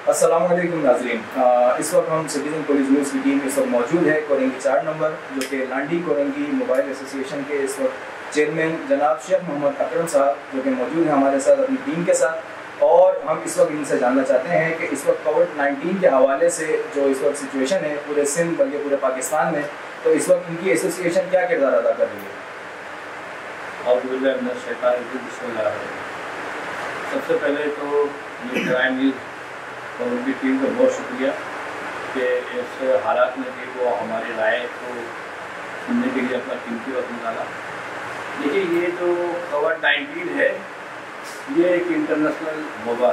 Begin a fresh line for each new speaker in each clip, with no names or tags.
अस्सलाम वालेकुम नाज़रीन। इस वक्त हम सिटीजन पुलिस न्यूज़ की टीम इस वक्त मौजूद है कोरंगी 4 नंबर, जो कि लांडी कोरंगी मोबाइल एसोसिएशन के इस वक्त चेयरमैन जनाब शेख मोहम्मद अकरम साहब जो कि मौजूद हैं हमारे साथ अपनी टीम के साथ। और हम इस वक्त इनसे जानना चाहते हैं कि इस वक्त कोविड-19 के हवाले से जो इस वक्त सिचुएशन है पूरे सिंध बल्कि पूरे पाकिस्तान में, तो इस वक्त इनकी एसोसिएशन क्या किरदार अदा कर रही है।
सबसे पहले तो क्राइम न्यूज़ और उनकी टीम का बहुत शुक्रिया कि इस हालात में भी वो हमारी राय को सुनने के लिए अपना कीमती वक्त निकाला। देखिए, ये जो कोविड-19 है ये एक इंटरनेशनल वबा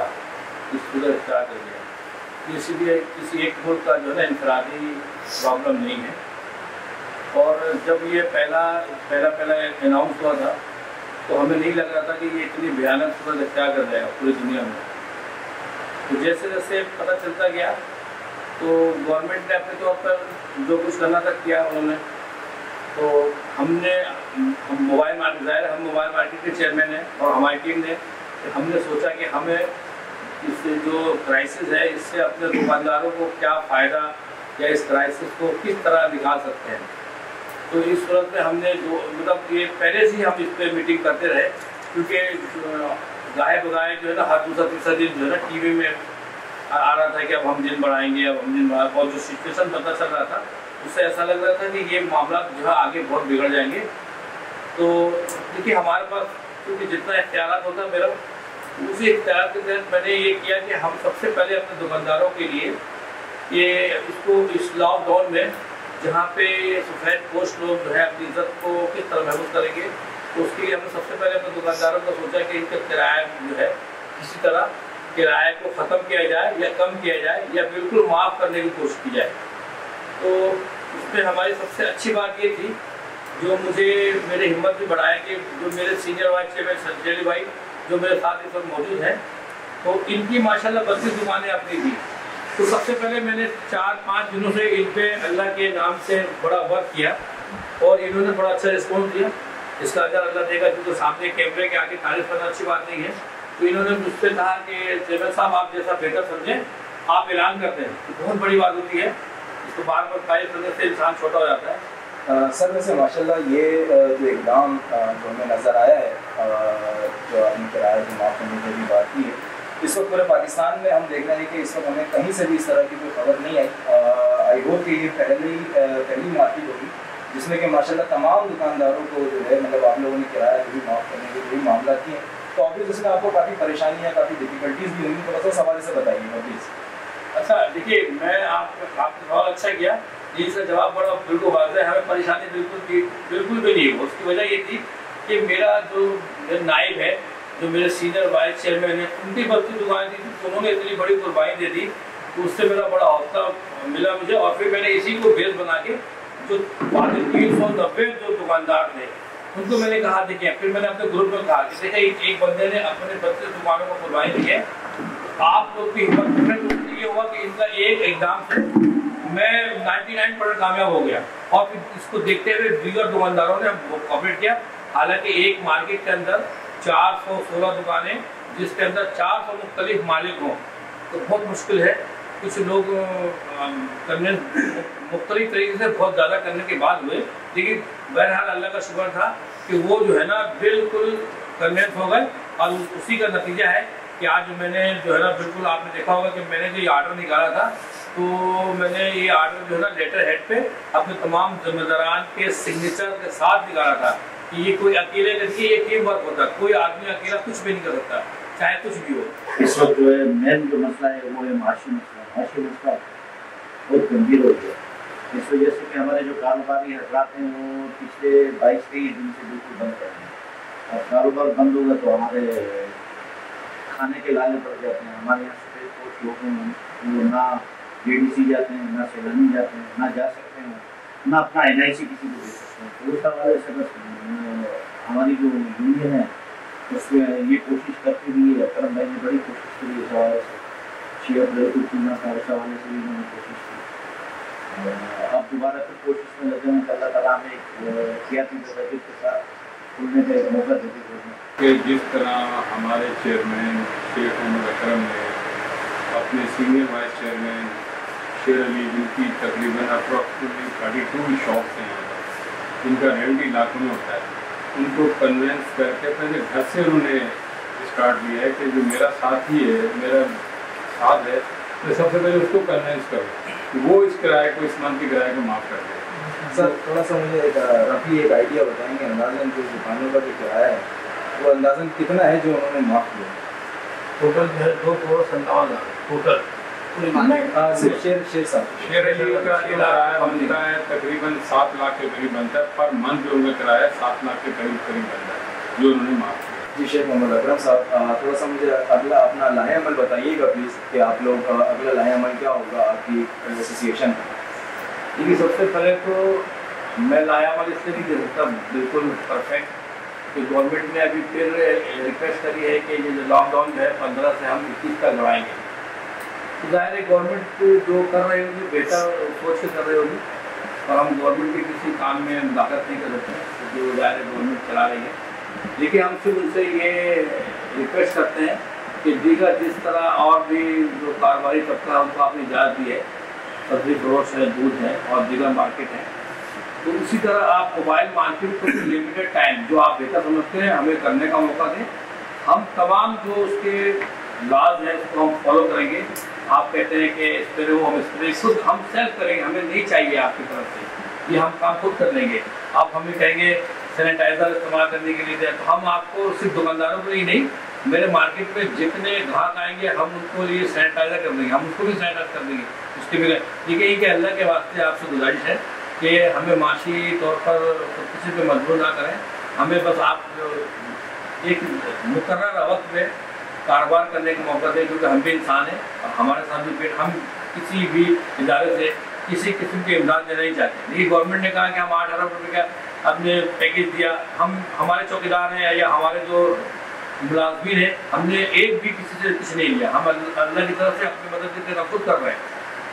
इस पूरा स्टार्ट हो गया। इसीलिए किसी एक मुल्क का जो है ना इंफरादी प्रॉब्लम नहीं है। और जब ये पहला अनाउंस हुआ था तो हमें नहीं लग रहा था कि ये इतनी भयानक सूरत इख्तियार कर जाएगा पूरी दुनिया में। तो जैसे जैसे पता चलता गया तो गवर्नमेंट ने अपने तौर पर जो कुछ करना था किया उन्होंने। तो हम मोबाइल मार्केट के चेयरमैन हैं और हमारी टीम ने हमने सोचा कि हमें इससे जो क्राइसिस है इससे अपने दुकानदारों को क्या फ़ायदा या इस क्राइसिस को किस तरह निकाल सकते हैं। तो इस सूरत में हमने जो मतलब ये पहले से ही हम इस पर मीटिंग करते रहे, क्योंकि गाहे बगाहे जो है ना हर दूसरा तीसरा दिन जो है ना टीवी में आ रहा था कि अब हम दिन बढ़ाएंगे, अब हम दिन बढ़ा, और जो सिचुएशन पता चल रहा था उससे ऐसा लग रहा था कि ये मामला जो है आगे बहुत बिगड़ जाएंगे। तो देखिए, हमारे पास क्योंकि जितना इख्तियार होता मेरा, उसी इख्तियार के तहत मैंने ये किया कि हम सबसे पहले अपने दुकानदारों के लिए ये इसको इस लॉकडाउन में जहाँ पे सफ़ेद पोस्ट लोग जो है अपनी इज्जत को किस तरह महफूज करेंगे, तो उसके लिए हमने सबसे पहले अपने दुकानदारों को सोचा कि इनका किराया जो है किसी तरह किराए को ख़त्म किया जाए या कम किया जाए या बिल्कुल माफ़ करने की कोशिश की जाए। तो उसमें हमारी सबसे अच्छी बात ये थी जो मुझे मेरी हिम्मत भी बढ़ाया कि जो मेरे सीनियर वाइस चेयरमैन संजय भाई जो मेरे साथ इस वक्त मौजूद हैं, तो इनकी माशाल्लाह 32 दुकानें अपनी थी। तो सबसे पहले मैंने 4-5 दिनों से इन पे अल्लाह के नाम से बड़ा वर्क किया और इन्होंने बड़ा अच्छा रिस्पॉन्स दिया। इसका अगर अल्लाह देगा, क्योंकि सामने कैमरे के आगे तारीफ करना अच्छी बात नहीं है। तो इन्होंने मुझसे कहा कि चेयरमैन साहब आप जैसा बेहतर समझें आप ऐलान करते हैं, तो बहुत बड़ी बात होती है। इसको बार बार तारीफ करने से इंसान छोटा हो जाता है।
सर वैसे माशाल्लाह ये जो इकदाम जो हमें नज़र आया है, जो आपने किराया को माफ़ करने की भी बात की है, इस वक्त पूरे पाकिस्तान में हम देख रहे हैं कि इस वक्त हमें कहीं से भी इस तरह की कोई खबर नहीं आई। आई होप कि ये पहली मार्केट होगी जिसमें कि माशाल्लाह तमाम दुकानदारों को जो है मतलब आप लोगों ने किराया भी माफ़ करने के लिए मामला किए। तो अभी जिसमें आपको काफ़ी परेशानियाँ, काफ़ी डिफिकल्टीज भी होंगी, तो बस हवाले से बताइएगा प्लीज़।
अच्छा, देखिए, मैं आपने बहुत अच्छा किया, इसका जवाब बड़ा बिल्कुल वाज़ेह है। हमें परेशानी बिल्कुल भी नहीं हो। उसकी वजह ये थी कि मेरा जो नायब है, जो मेरे सीनियर वाइस चेयरमैन है, उनकी 32 दुकानें थी, तो उन्होंने इतनी बड़ी कुर्बानी दे दी, तो उससे मेरा बड़ा हौसला मिला मुझे। और फिर मैंने इसी को बेस बना के जो 390 जो दुकानदार थे उनको मैंने कहा, देखिए, फिर मैंने अपने ग्रुप में कहा कि देखिए एक बंदे ने अपने 32 दुकानों को कुर्बानी दी है, आप लोग की हिम्मत में तो ये हुआ कि इनका एक एग्जाम से मैं 99% कामयाब हो गया। और फिर इसको देखते हुए दीगर दुकानदारों ने कॉपरेट किया। हालांकि एक मार्केट के अंदर 416 दुकानें, जिसके अंदर 400 मुख्तलिफ मालिक हों, तो बहुत मुश्किल है। कुछ लोग मुख्तलिफ तरीके से बहुत ज़्यादा करने के बाद हुए, लेकिन बहरहाल अल्लाह का शुक्र था कि वो जो है ना बिल्कुल कन्विंस हो गए। और उसी का नतीजा है कि आज मैंने जो है ना बिल्कुल आपने देखा होगा कि मैंने जो ये आर्डर निकाला था, तो मैंने ये आर्डर जो है ना लेटर हेड पे अपने तमाम जिम्मेदारान के सिग्नेचर के साथ निकाला था कि ये कोई अकेले करके ये टीम वर्क होता है, कोई आदमी अकेला कुछ भी नहीं कर सकता, चाहे कुछ भी हो।
इस वक्त जो है मेन जो मसला है वो है माशी मसला बहुत गंभीर हो गया। इस वजह से कि हमारे जो कारोबारी हजरात हैं वो पिछले 22-23 दिन से बिल्कुल बंद कर हैं। और कारोबार बंद होगा तो हमारे खाने के लाले पड़ जाते हैं। हमारे यहाँ सफेद पोस्ट लोग हैं, वो ना JDC जाते हैं, ना सैलानी जाते हैं, ना जा सकते हैं, ना अपना NIC किसी को दे सकते हैं। तो उस हवाले से बस हमारी जो यूनियन है उसमें ये कोशिश करती हुई है। अकरम भाई ने बड़ी कोशिश की इस हवाले से, 6 अप्रैल को चुना था, उस हवाले से भी उन्होंने कोशिश की। अब दोबारा फिर कोशिश में लगे हैं कि अल्लाह ताला हमें एहतियाती तदबीर के साथ खुलने का एक मौका दे दें।
कि जिस तरह हमारे चेयरमैन शेख मोहम्मद अकरम ने अपने सीनियर वाइस चेयरमैन शेर अली, जिनकी तकरीबन अप्रॉक्सीमेटली 32 शॉप्स हैं यहाँ पर, जिनका रेंट ही लाखों में होता है, उनको कन्वेंस करके अपने घर से उन्होंने स्टार्ट किया है कि जो मेरा साथी है, मेरा साथ है, तो सबसे पहले उसको कन्वेंस करो कि वो इस किराए को, इस मंथ के किराए को माफ़ कर दे।
सर थोड़ा सा मुझे रफली एक आइडिया बताएंगे, अंदाजन जो दुकानों का जो किराया है वो अंदाजन कितना है जो उन्होंने माफ़ किया?
टोटल जो है 2 करोड़ 57 लाख टोटल।
शेर अली का किराया बनता है तकरीबन 7 लाख के करीब बनता है पर मंथ, जो उनका किराया 7 लाख के करीब बनता है जो उन्होंने माफ़ किया।
जी शेख मोहम्मद अकरम साहब, थोड़ा सा मुझे अगला अपना लाहे अमल बताइएगा प्लीज़ कि आप लोग अगला लाहे अमल क्या होगा आपकी एसोसिएशन का?
देखिए, सबसे पहले तो मैं लाया अमल इसलिए नहीं दे सकता बिल्कुल परफेक्ट, तो गवर्नमेंट ने अभी फिर रिक्वेस्ट करी है कि ये जो लॉकडाउन जो है 15 से हम 21 तक बढ़ाएंगे। तो ज़ाहिर है गवर्नमेंट जो कर रही होगी बेहतर सोच के कर रही होगी, और हम गवर्नमेंट के किसी काम में मुदाखलत नहीं कर सकते, जो ज़ाहिर है गवर्नमेंट चला रही है। लेकिन हम सिर्फ उनसे ये रिक्वेस्ट करते हैं कि दीगर जिस तरह और भी जो कारोबारी तबका है उनको आपने इजाज़त दी है, सब्जी फ्रूट्स है, दूध है और दीगर मार्केट है, तो उसी तरह आप मोबाइल मार्केट को लिमिटेड टाइम जो आप बेहतर समझते हैं हमें करने का मौका दें। हम तमाम जो उसके लॉज हैं उसको हम फॉलो करेंगे। आप कहते हैं कि स्प्रे हो, हम स्प्रे खुद हम सेल्फ करेंगे, हमें नहीं चाहिए आपकी तरफ से, ये हम काम खुद कर लेंगे। आप हमें कहेंगे सैनिटाइज़र इस्तेमाल करने के लिए, तो हम आपको सिर्फ दुकानदारों को ही नहीं, मेरे मार्केट में जितने ग्राहक आएंगे हम उनको लिए सैनिटाइज़र कर देंगे, हम उसको भी सैनिटाइज कर देंगे उसके बगैर। देखिए कि अल्लाह के वास्ते आपसे गुजारिश है कि हमें माशी तौर पर किसी पे मजबूर ना करें, हमें बस आप एक मुकर्रर वक्त में कारोबार करने का मौका दें, क्योंकि हम भी इंसान हैं और हमारे साथ भी हम किसी भी इदारे से किसी किस्म की इमदाद देना नहीं चाहते। देखिए, गवर्नमेंट ने कहा कि हम 8 अरब रुपये का हमने पैकेज दिया, हम हमारे चौकीदार हैं या हमारे जो मुलाजमीन हैं, हमने एक भी किसी से कुछ नहीं लिया, हम अल्लाह की तरफ से अपनी मदद की तरफ खुद कर रहे हैं,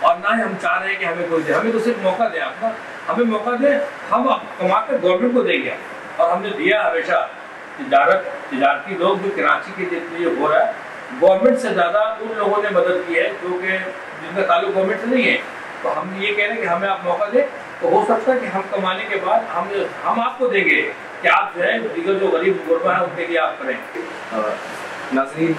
और ना ही हम चाह रहे हैं कि हमें कोई दे, हमें तो सिर्फ मौका दे, आपका हमें मौका दे, हम कमा कर गवर्नमेंट को देंगे। और हमने दिया हमेशा तजारती लोग भी कराची के जितने हो रहा है, गवर्नमेंट से ज़्यादा उन लोगों ने मदद की है जो कि जिनका ताल्लुक गवर्नमेंट से नहीं है। तो हम ये कह रहे हैं कि हमें आप मौका दें, तो हो सकता है कि हम कमाने के बाद हम आपको देंगे कि आप जो है दीगर जो गरीब गुरबा है उनके लिए आप करें।
नाज़रीन,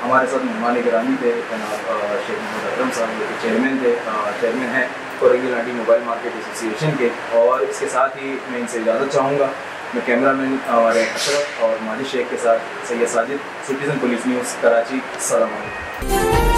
हमारे साथ मेहमान गिरामी थे जनाब शेख मोहम्मद अकरम साहब, जो कि चेयरमैन हैं कोरंगी लाठी मोबाइल मार्केट एसोसिएशन के, और इसके साथ ही मैं इनसे इजाज़त चाहूँगा। मैं कैमरामैन हमारे अशरफ और माजिद शेख के साथ Syed Sajid, citizen police news Karachi. अस्सलाम वालेकुम।